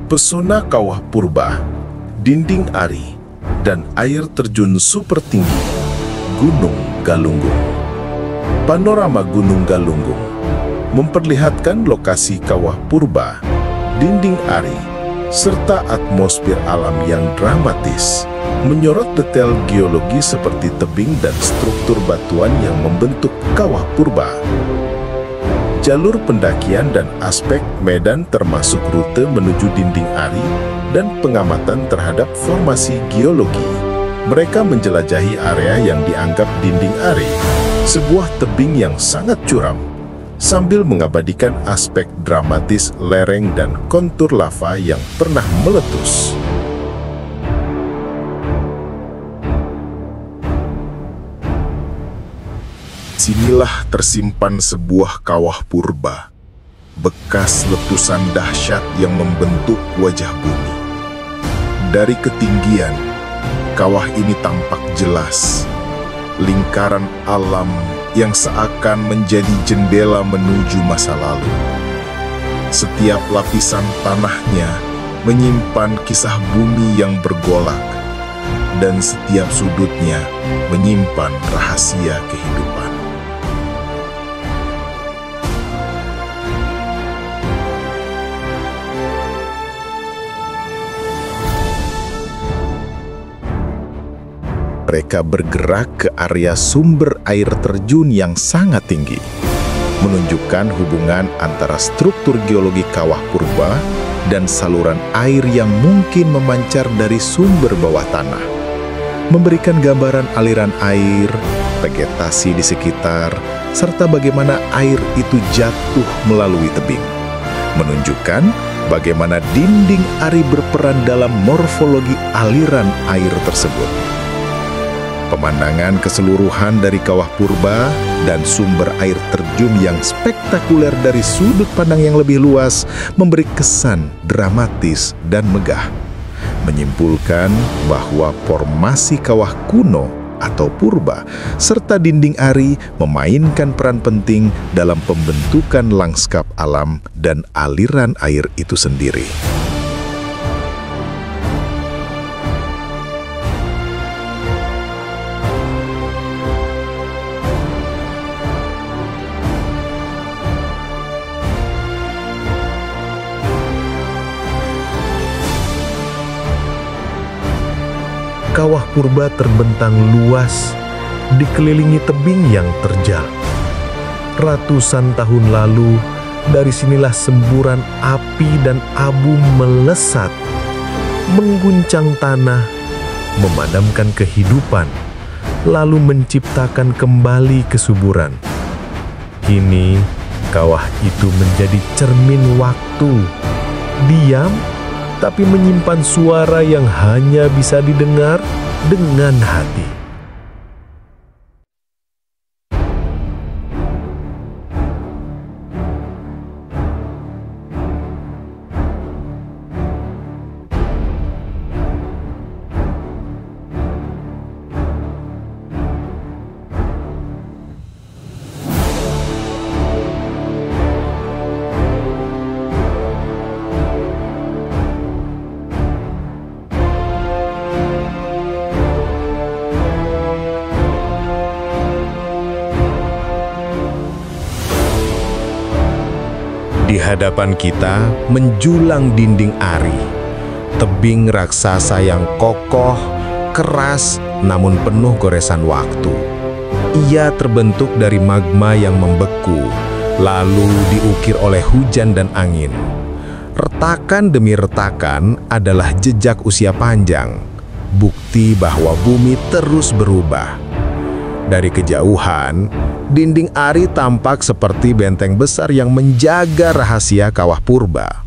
Pesona Kawah Purba, Dinding Ari, dan air terjun super tinggi Gunung Galunggung. Panorama Gunung Galunggung memperlihatkan lokasi Kawah Purba, Dinding Ari, serta atmosfer alam yang dramatis, menyorot detail geologi seperti tebing dan struktur batuan yang membentuk Kawah Purba. Jalur pendakian dan aspek medan termasuk rute menuju Dinding Ari dan pengamatan terhadap formasi geologi. Mereka menjelajahi area yang dianggap Dinding Ari, sebuah tebing yang sangat curam, sambil mengabadikan aspek dramatis lereng dan kontur lava yang pernah meletus. Sinilah tersimpan sebuah kawah purba, bekas letusan dahsyat yang membentuk wajah bumi. Dari ketinggian, kawah ini tampak jelas, lingkaran alam yang seakan menjadi jendela menuju masa lalu. Setiap lapisan tanahnya menyimpan kisah bumi yang bergolak, dan setiap sudutnya menyimpan rahasia kehidupan. Mereka bergerak ke area sumber air terjun yang sangat tinggi, menunjukkan hubungan antara struktur geologi kawah purba dan saluran air yang mungkin memancar dari sumber bawah tanah, memberikan gambaran aliran air, vegetasi di sekitar, serta bagaimana air itu jatuh melalui tebing, menunjukkan bagaimana dinding Ari berperan dalam morfologi aliran air tersebut. Pemandangan keseluruhan dari kawah purba dan sumber air terjun yang spektakuler dari sudut pandang yang lebih luas memberi kesan dramatis dan megah, menyimpulkan bahwa formasi kawah kuno atau purba serta dinding Ari memainkan peran penting dalam pembentukan lanskap alam dan aliran air itu sendiri. Kawah purba terbentang luas, dikelilingi tebing yang terjal. Ratusan tahun lalu, dari sinilah semburan api dan abu melesat, mengguncang tanah, memadamkan kehidupan, lalu menciptakan kembali kesuburan. Kini, kawah itu menjadi cermin waktu, diam, tapi menyimpan suara yang hanya bisa didengar dengan hati. Di hadapan kita menjulang dinding Ari, tebing raksasa yang kokoh, keras, namun penuh goresan waktu. Ia terbentuk dari magma yang membeku, lalu diukir oleh hujan dan angin. Retakan demi retakan adalah jejak usia panjang, bukti bahwa bumi terus berubah. Dari kejauhan, dinding Ari tampak seperti benteng besar yang menjaga rahasia kawah purba.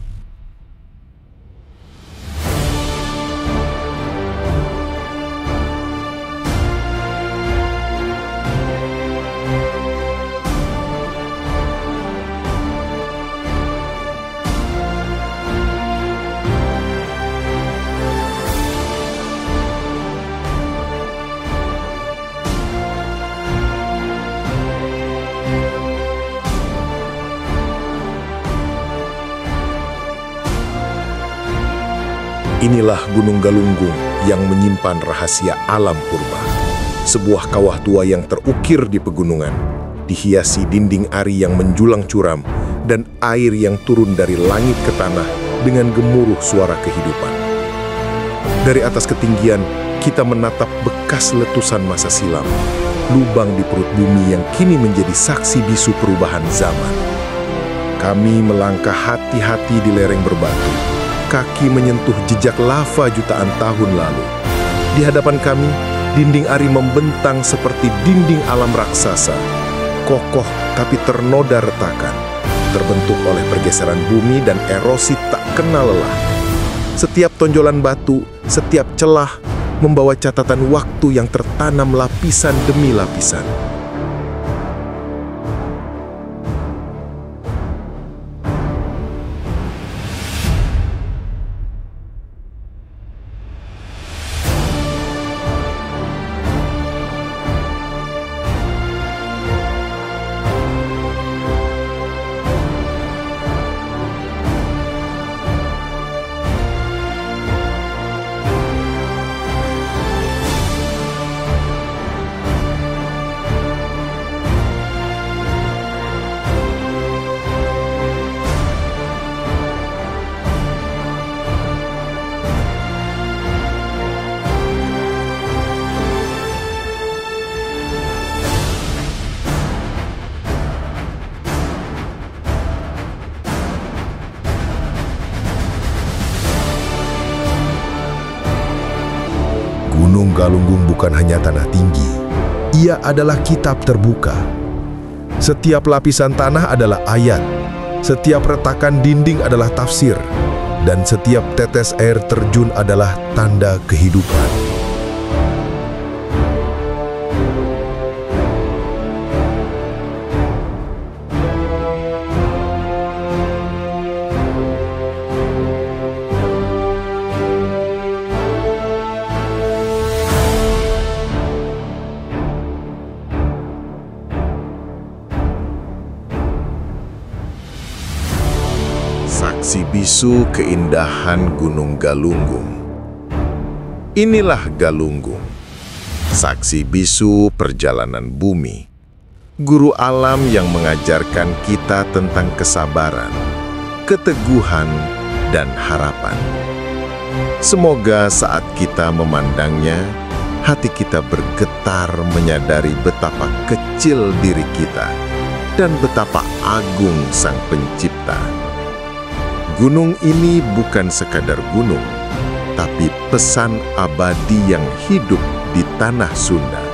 Inilah Gunung Galunggung yang menyimpan rahasia alam purba. Sebuah kawah tua yang terukir di pegunungan, dihiasi dinding ari yang menjulang curam, dan air yang turun dari langit ke tanah dengan gemuruh suara kehidupan. Dari atas ketinggian, kita menatap bekas letusan masa silam, lubang di perut bumi yang kini menjadi saksi bisu perubahan zaman. Kami melangkah hati-hati di lereng berbatu, kaki menyentuh jejak lava jutaan tahun lalu. Di hadapan kami, dinding ari membentang seperti dinding alam raksasa, kokoh tapi ternoda retakan, terbentuk oleh pergeseran bumi dan erosi tak kenal lelah. Setiap tonjolan batu, setiap celah, membawa catatan waktu yang tertanam lapisan demi lapisan. Gunung Galunggung bukan hanya tanah tinggi, ia adalah kitab terbuka. Setiap lapisan tanah adalah ayat, setiap retakan dinding adalah tafsir, dan setiap tetes air terjun adalah tanda kehidupan. Saksi bisu keindahan Gunung Galunggung. Inilah Galunggung, saksi bisu perjalanan bumi, guru alam yang mengajarkan kita tentang kesabaran, keteguhan, dan harapan. Semoga saat kita memandangnya, hati kita bergetar menyadari betapa kecil diri kita dan betapa agung Sang Pencipta. Gunung ini bukan sekadar gunung, tapi pesan abadi yang hidup di tanah Sunda.